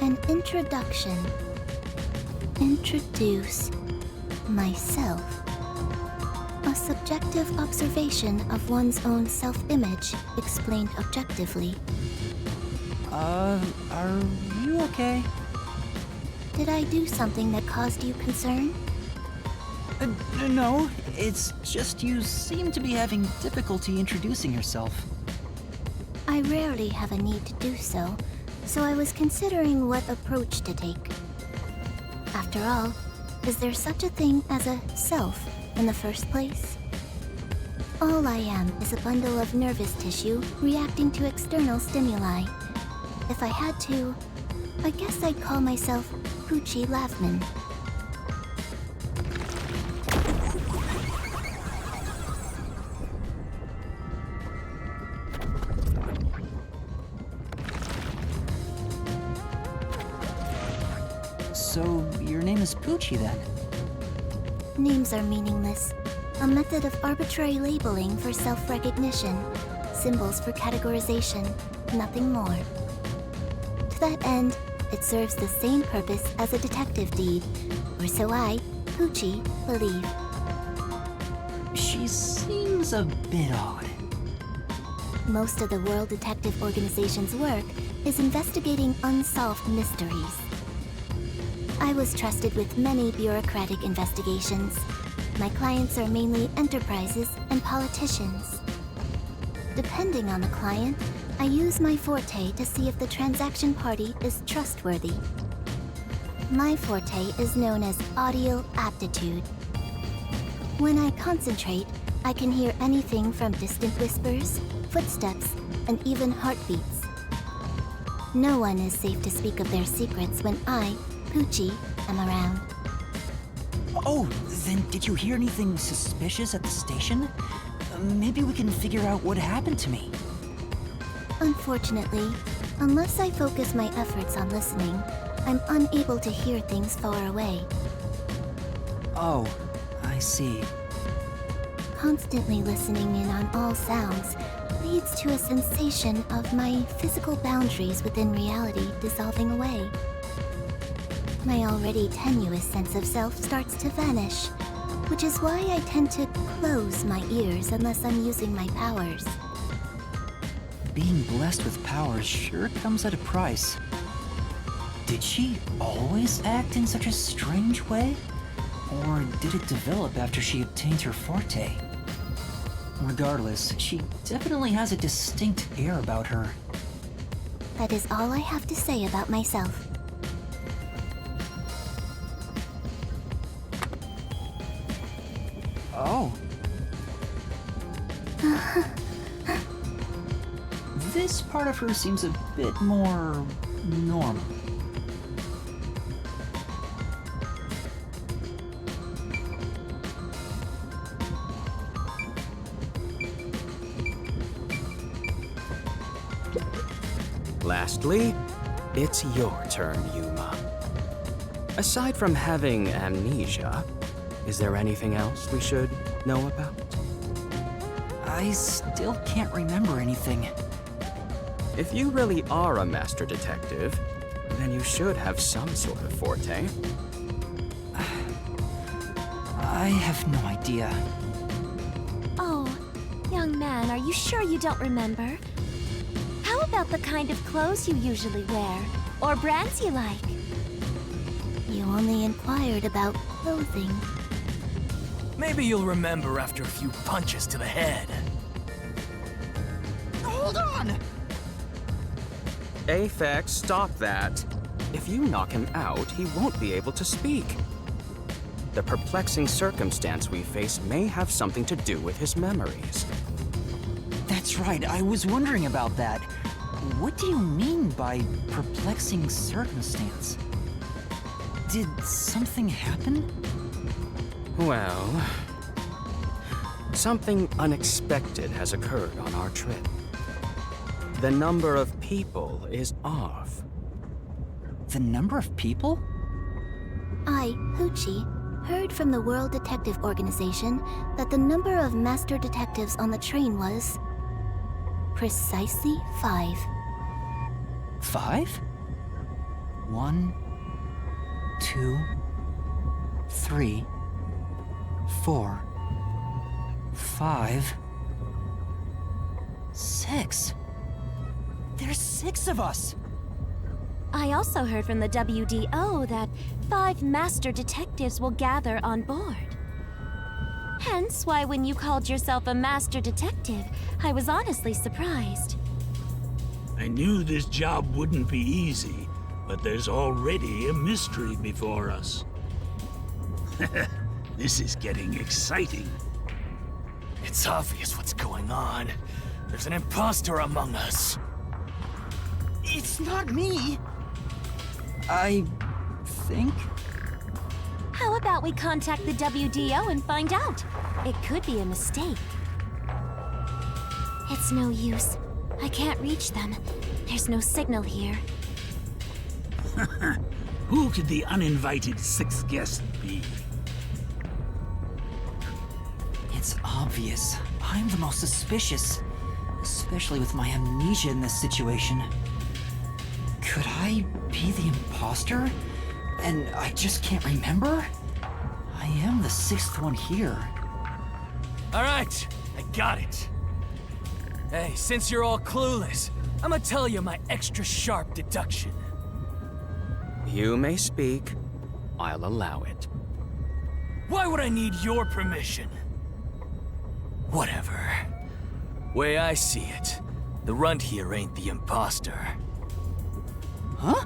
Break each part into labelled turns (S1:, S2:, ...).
S1: An introduction. Introduce myself. A subjective observation of one's own self-image explained objectively.
S2: Are you okay?
S1: Did I do something that caused you concern?
S2: No, it's just you seem to be having difficulty introducing yourself.
S1: I rarely have a need to do so, so I was considering what approach to take. After all, is there such a thing as a self in the first place? All I am is a bundle of nervous tissue reacting to external stimuli. If I had to, I guess I'd call myself Poochie Lavman.
S2: So, your name is Poochie then?
S1: Names are meaningless. A method of arbitrary labeling for self-recognition. Symbols for categorization. Nothing more. To that end, it serves the same purpose as a detective deed, or so I, Poochie, believe.
S2: She seems a bit odd.
S1: Most of the World Detective Organization's work is investigating unsolved mysteries. I was trusted with many bureaucratic investigations. My clients are mainly enterprises and politicians. Depending on the client, I use my forte to see if the transaction party is trustworthy. My forte is known as audio aptitude. When I concentrate, I can hear anything from distant whispers, footsteps, and even heartbeats. No one is safe to speak of their secrets when I, Poochie, am around.
S2: Oh, then did you hear anything suspicious at the station? Maybe we can figure out what happened to me.
S1: Unfortunately, unless I focus my efforts on listening, I'm unable to hear things far away.
S2: Oh, I see.
S1: Constantly listening in on all sounds leads to a sensation of my physical boundaries within reality dissolving away. My already tenuous sense of self starts to vanish, which is why I tend to close my ears unless I'm using my powers.
S2: Being blessed with powers sure comes at a price. Did she always act in such a strange way? Or did it develop after she obtained her forte? Regardless, she definitely has a distinct air about her.
S1: That is all I have to say about myself.
S2: Oh. This part of her seems a bit more normal.
S3: Lastly, it's your turn, Yuma. Aside from having amnesia, is there anything else we should know about?
S2: I still can't remember anything.
S3: If you really are a master detective, then you should have some sort of forte.
S2: I have no idea.
S4: Oh, young man, are you sure you don't remember? How about the kind of clothes you usually wear? Or brands you like?
S1: You only inquired about clothing.
S5: Maybe you'll remember after a few punches to the head.
S2: Hold on!
S3: Aphex, stop that. If you knock him out, he won't be able to speak. The perplexing circumstance we face may have something to do with his memories.
S2: That's right, I was wondering about that. What do you mean by perplexing circumstance? Did something happen?
S3: Well, something unexpected has occurred on our trip. The number of people is off.
S2: The number of people?
S1: I, Poochie, heard from the World Detective Organization that the number of master detectives on the train was precisely 5.
S2: 5? 1, 2, 3, 4, 5, 6. There's 6 of us!
S4: I also heard from the WDO that 5 master detectives will gather on board. Hence why when you called yourself a master detective, I was honestly surprised.
S6: I knew this job wouldn't be easy, but there's already a mystery before us. This is getting exciting.
S5: It's obvious what's going on. There's an imposter among us.
S2: It's not me! I think?
S4: How about we contact the WDO and find out? It could be a mistake. It's no use. I can't reach them. There's no signal here.
S6: Who could the uninvited 6th guest be?
S2: It's obvious. I'm the most suspicious. Especially with my amnesia in this situation. Could I be the imposter? And I just can't remember? I am the 6th one here.
S5: All right, I got it. Hey, since you're all clueless, I'm gonna tell you my extra sharp deduction.
S3: You may speak. I'll allow it.
S5: Why would I need your permission? Whatever. Way I see it, the runt here ain't the imposter.
S2: Huh?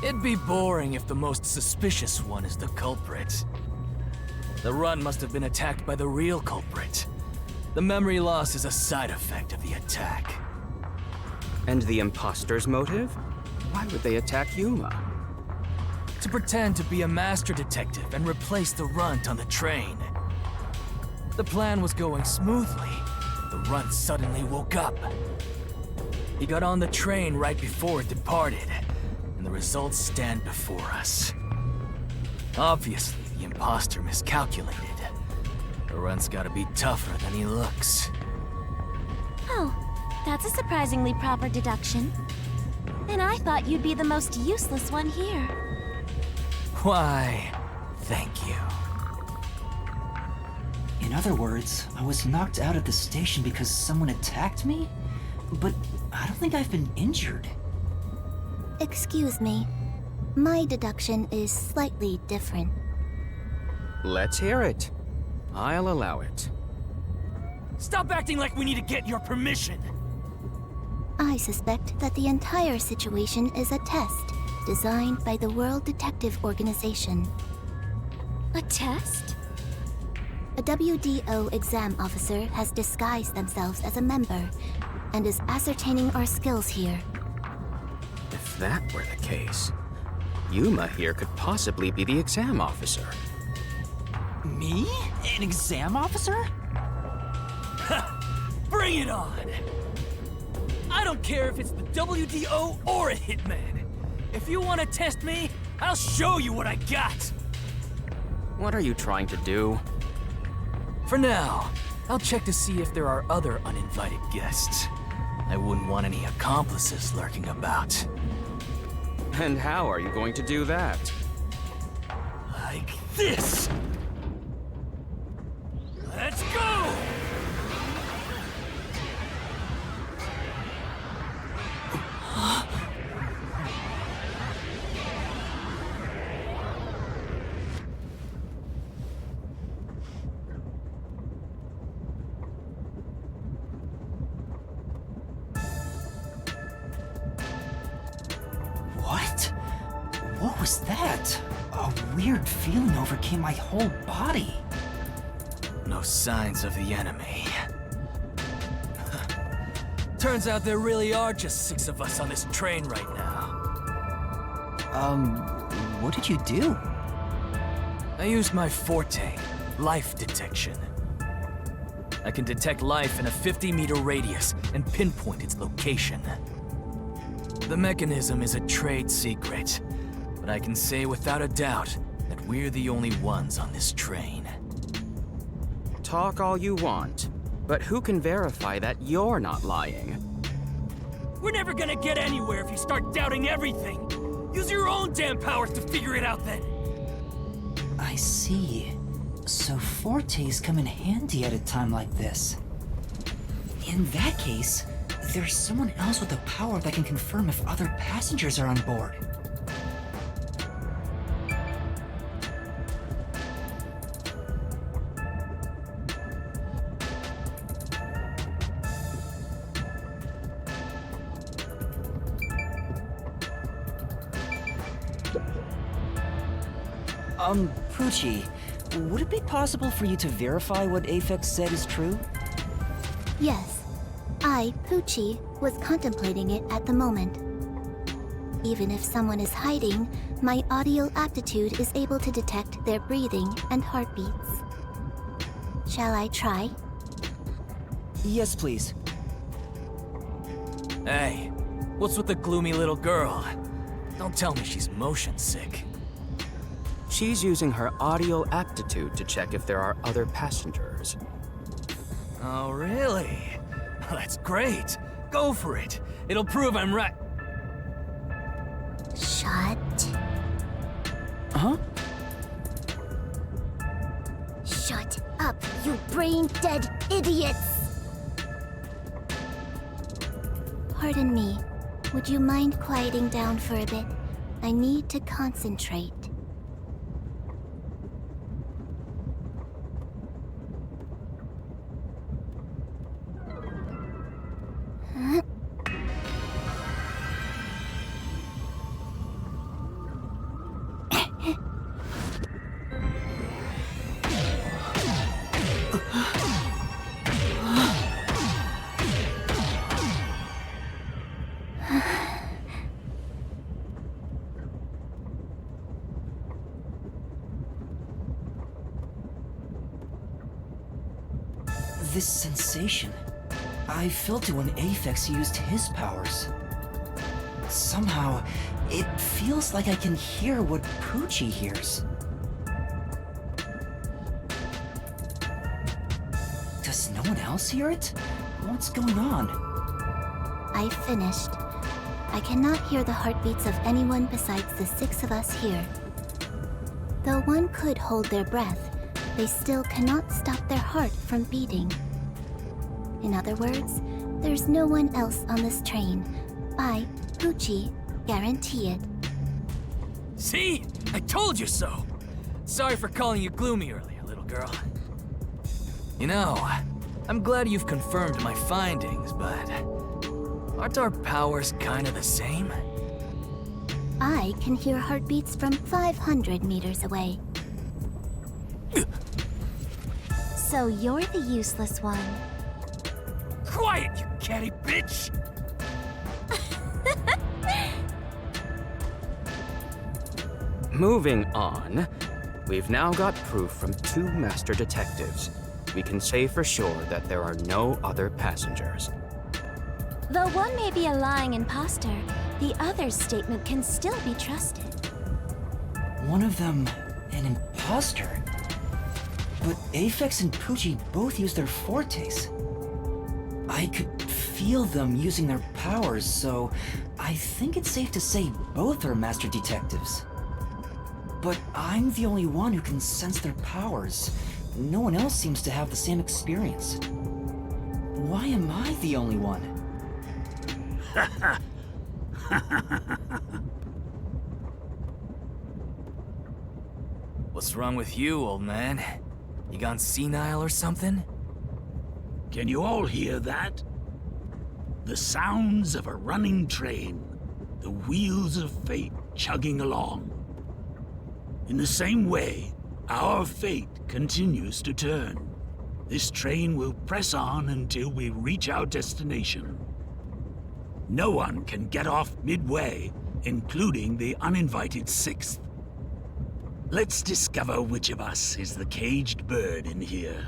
S5: It'd be boring if the most suspicious one is the culprit. The runt must have been attacked by the real culprit. The memory loss is a side effect of the attack.
S3: And the imposter's motive? Why would they attack Yuma?
S5: To pretend to be a master detective and replace the runt on the train. The plan was going smoothly. The runt suddenly woke up. He got on the train right before it departed, and the results stand before us. Obviously, the imposter miscalculated. The runt's gotta be tougher than he looks.
S4: Oh, that's a surprisingly proper deduction. And I thought you'd be the most useless one here.
S5: Why, thank you.
S2: In other words, I was knocked out at the station because someone attacked me? But I don't think I've been injured.
S1: Excuse me. My deduction is slightly different.
S3: Let's hear it. I'll allow it.
S5: Stop acting like we need to get your permission!
S1: I suspect that the entire situation is a test designed by the World Detective Organization.
S4: A test?
S1: A WDO exam officer has disguised themselves as a member and is ascertaining our skills here.
S3: If that were the case, Yuma here could possibly be the exam officer.
S2: Me? An exam officer?
S5: Bring it on! I don't care if it's the WDO or a hitman. If you want to test me, I'll show you what I got!
S3: What are you trying to do?
S5: For now, I'll check to see if there are other uninvited guests. I wouldn't want any accomplices lurking about.
S3: And how are you going to do that?
S5: Like this! Let's go!
S2: What? What was that? A weird feeling overcame my whole body.
S5: No signs of the enemy. Turns out there really are just 6 of us on this train right now.
S2: What did you do?
S5: I used my forte, life detection. I can detect life in a 50-meter radius and pinpoint its location. The mechanism is a trade secret, but I can say without a doubt that we're the only ones on this train.
S3: Talk all you want, but who can verify that you're not lying?
S5: We're never gonna get anywhere if you start doubting everything! Use your own damn powers to figure it out then!
S2: I see. So fortes come in handy at a time like this. In that case, there's someone else with the power that can confirm if other passengers are on board. Poochie, would it be possible for you to verify what Aphex said is true?
S1: Yes, I, Poochie, was contemplating it at the moment. Even if someone is hiding, my audio aptitude is able to detect their breathing and heartbeats. Shall I try?
S2: Yes, please.
S5: Hey, what's with the gloomy little girl? Don't tell me she's motion sick.
S3: She's using her audio aptitude to check if there are other passengers.
S5: Oh, really? Well, that's great. Go for it. It'll prove I'm right.
S1: Shut.
S2: Huh?
S1: Shut up, you brain-dead idiots! Pardon me. Would you mind quieting down for a bit? I need to concentrate.
S2: This sensation, I felt it when Aphex used his powers. Somehow, it feels like I can hear what Poochie hears. Does no one else hear it? What's going on?
S1: I finished. I cannot hear the heartbeats of anyone besides the 6 of us here. Though one could hold their breath, they still cannot stop their heart from beating. In other words, there's no one else on this train. I, Poochie, guarantee it.
S5: See? I told you so! Sorry for calling you gloomy earlier, little girl. You know, I'm glad you've confirmed my findings, but aren't our powers kind of the same?
S1: I can hear heartbeats from 500 meters away.
S4: So you're the useless one.
S5: Quiet, you catty bitch!
S3: Moving on, we've now got proof from 2 master detectives. We can say for sure that there are no other passengers.
S4: Though one may be a lying imposter, the other's statement can still be trusted.
S2: One of them, an imposter? But Aphex and Poochie both use their fortes. I could feel them using their powers, so I think it's safe to say both are master detectives. But I'm the only one who can sense their powers. No one else seems to have the same experience. Why am I the only one?
S5: What's wrong with you, old man? You gone senile or something?
S6: Can you all hear that? The sounds of a running train, the wheels of fate chugging along. In the same way, our fate continues to turn. This train will press on until we reach our destination. No one can get off midway, including the uninvited 6th. Let's discover which of us is the caged bird in here.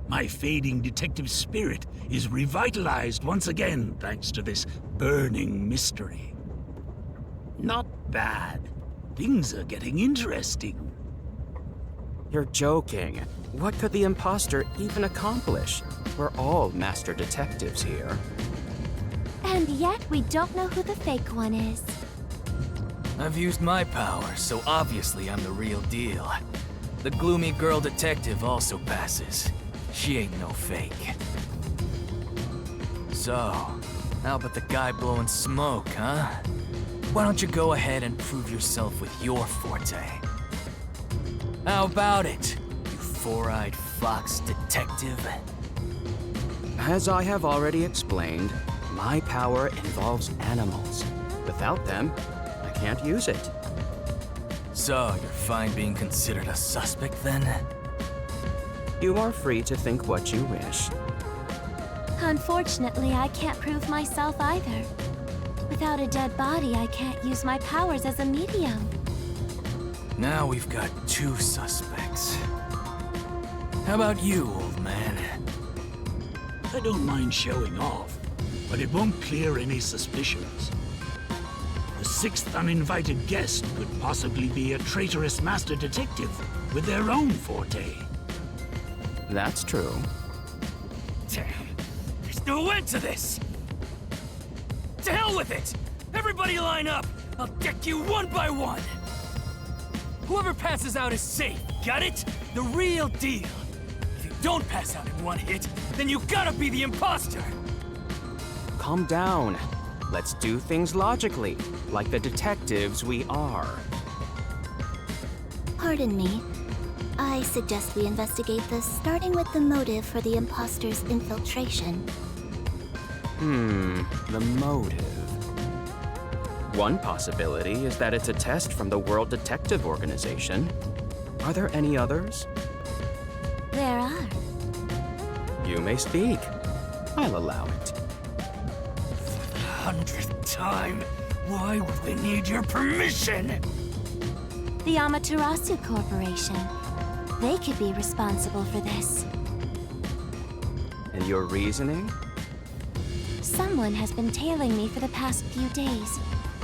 S6: My fading detective spirit is revitalized once again thanks to this burning mystery. Not bad. Things are getting interesting.
S3: You're joking. What could the imposter even accomplish? We're all master detectives here.
S4: And yet, we don't know who the fake one is.
S5: I've used my power, so obviously I'm the real deal. The gloomy girl detective also passes. She ain't no fake. So, how about the guy blowing smoke, huh? Why don't you go ahead and prove yourself with your forte? How about it, you four-eyed fox detective?
S3: As I have already explained, my power involves animals. Without them, I can't use it.
S5: So, you're fine being considered a suspect then?
S3: You are free to think what you wish.
S4: Unfortunately, I can't prove myself either. Without a dead body, I can't use my powers as a medium.
S5: Now we've got two suspects. How about you, old man?
S6: I don't mind showing off, but it won't clear any suspicions. The sixth uninvited guest could possibly be a traitorous master detective with their own forte.
S3: That's true.
S5: Damn, there's no end to this! To hell with it! Everybody line up! I'll deck you one by one! Whoever passes out is safe, got it? The real deal! If you don't pass out in one hit, then you gotta be the imposter!
S3: Calm down. Let's do things logically, like the detectives we are.
S1: Pardon me. I suggest we investigate this, starting with the motive for the imposter's infiltration.
S3: The motive. One possibility is that it's a test from the World Detective Organization. Are there any others?
S4: There are.
S3: You may speak. I'll allow it.
S5: 100th time, why would they need your permission?
S4: The Amaterasu Corporation. They could be responsible for this.
S3: And your reasoning?
S4: Someone has been tailing me for the past few days.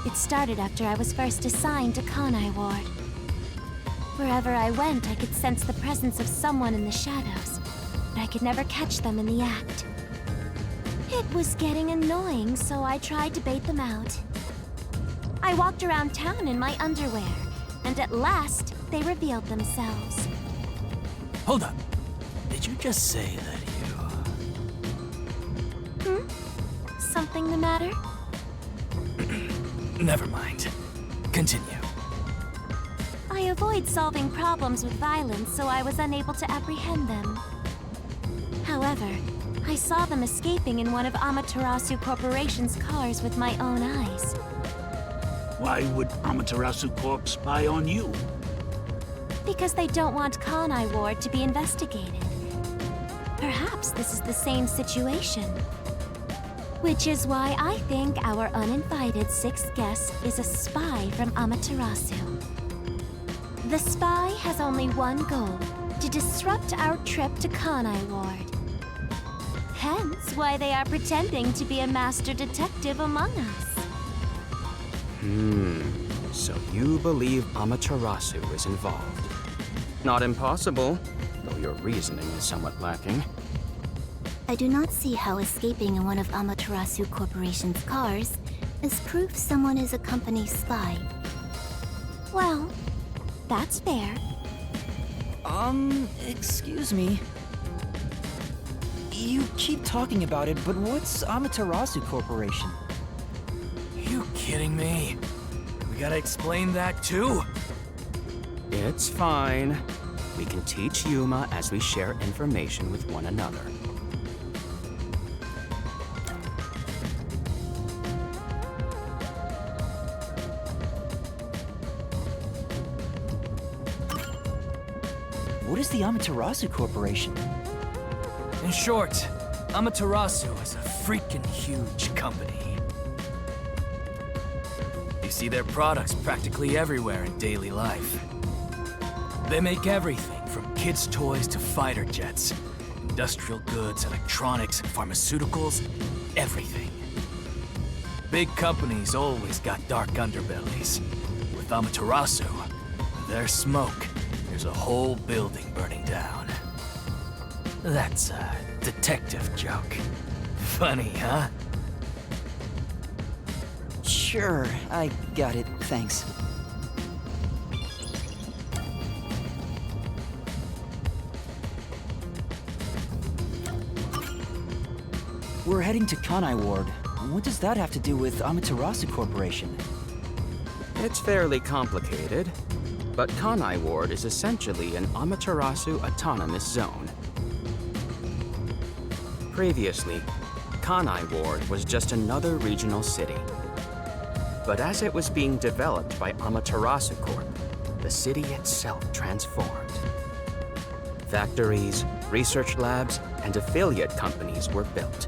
S4: It started after I was first assigned to Kanai Ward. Wherever I went, I could sense the presence of someone in the shadows, but I could never catch them in the act. It was getting annoying, so I tried to bait them out. I walked around town in my underwear, and at last, they revealed themselves.
S5: Hold up. Did you just say that
S4: Something the matter?
S5: Never mind. Continue.
S4: I avoid solving problems with violence, so I was unable to apprehend them. However, I saw them escaping in one of Amaterasu Corporation's cars with my own eyes.
S6: Why would Amaterasu Corp spy on you?
S4: Because they don't want Kanai Ward to be investigated. Perhaps this is the same situation. Which is why I think our uninvited sixth guest is a spy from Amaterasu. The spy has only one goal, to disrupt our trip to Kanai Ward. Hence why they are pretending to be a master detective among us.
S3: So you believe Amaterasu is involved. Not impossible, though your reasoning is somewhat lacking.
S1: I do not see how escaping in one of Amaterasu Corporation's cars is proof someone is a company spy.
S4: Well, that's fair.
S2: Excuse me. You keep talking about it, but what's Amaterasu Corporation?
S5: You kidding me? We gotta explain that too?
S3: It's fine. We can teach Yuma as we share information with one another.
S2: What is the Amaterasu Corporation?
S5: In short, Amaterasu is a freaking huge company. You see their products practically everywhere in daily life. They make everything from kids' toys to fighter jets, industrial goods, electronics, pharmaceuticals, everything. Big companies always got dark underbellies. With Amaterasu, their smoke, there's a whole building burning down. That's a detective joke. Funny, huh?
S2: Sure, I got it, thanks. We're heading to Kanai Ward. What does that have to do with Amaterasu Corporation?
S3: It's fairly complicated, but Kanai Ward is essentially an Amaterasu autonomous zone. Previously, Kanai Ward was just another regional city. But as it was being developed by Amaterasu Corp, the city itself transformed. Factories, research labs, and affiliate companies were built.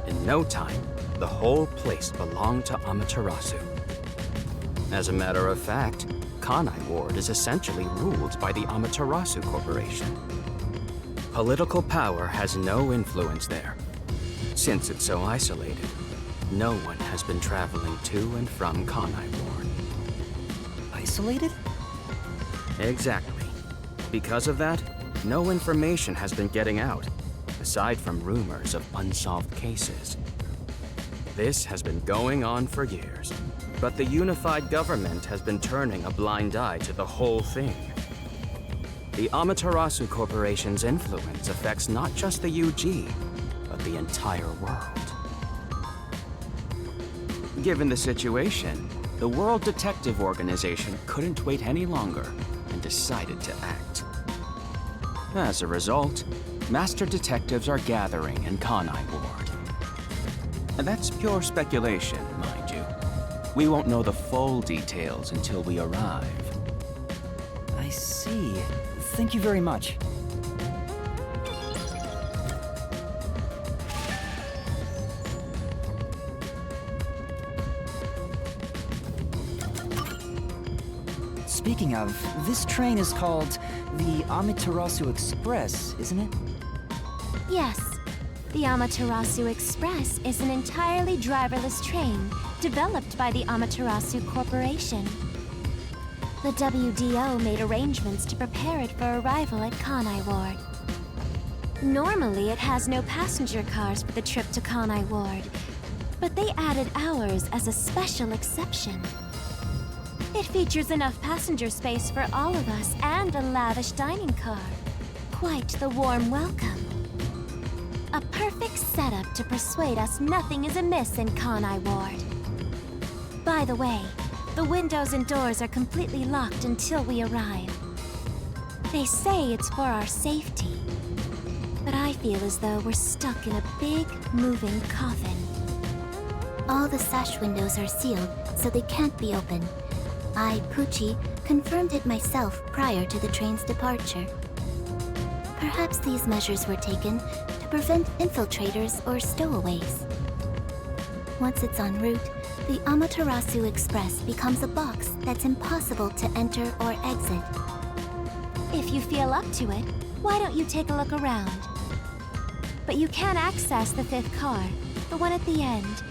S3: In no time, the whole place belonged to Amaterasu. As a matter of fact, Kanai Ward is essentially ruled by the Amaterasu Corporation. Political power has no influence there. Since it's so isolated, no one has been traveling to and from Kanai Ward.
S2: Isolated?
S3: Exactly. Because of that, no information has been getting out, aside from rumors of unsolved cases. This has been going on for years, but the unified government has been turning a blind eye to the whole thing. The Amaterasu Corporation's influence affects not just the UG, but the entire world. Given the situation, the World Detective Organization couldn't wait any longer and decided to act. As a result, Master Detectives are gathering in Kanai Ward. And that's pure speculation, mind you. We won't know the full details until we arrive.
S2: I see. Thank you very much. Speaking of, this train is called the Amaterasu Express, isn't it?
S4: Yes. The Amaterasu Express is an entirely driverless train developed by the Amaterasu Corporation. The WDO made arrangements to prepare it for arrival at Kanai Ward. Normally, it has no passenger cars for the trip to Kanai Ward, but they added ours as a special exception. It features enough passenger space for all of us and a lavish dining car. Quite the warm welcome. A perfect setup to persuade us nothing is amiss in Kanai Ward. By the way, the windows and doors are completely locked until we arrive. They say it's for our safety, but I feel as though we're stuck in a big, moving coffin.
S1: All the sash windows are sealed, so they can't be opened. I, Pucci, confirmed it myself prior to the train's departure. Perhaps these measures were taken to prevent infiltrators or stowaways. Once it's en route, the Amaterasu Express becomes a box that's impossible to enter or exit.
S4: If you feel up to it, why don't you take a look around? But you can't access the fifth car, the one at the end.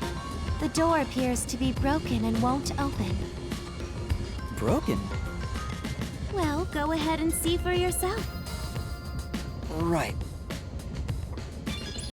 S4: The door appears to be broken and won't open.
S2: Broken?
S4: Well, go ahead and see for yourself.
S2: Right.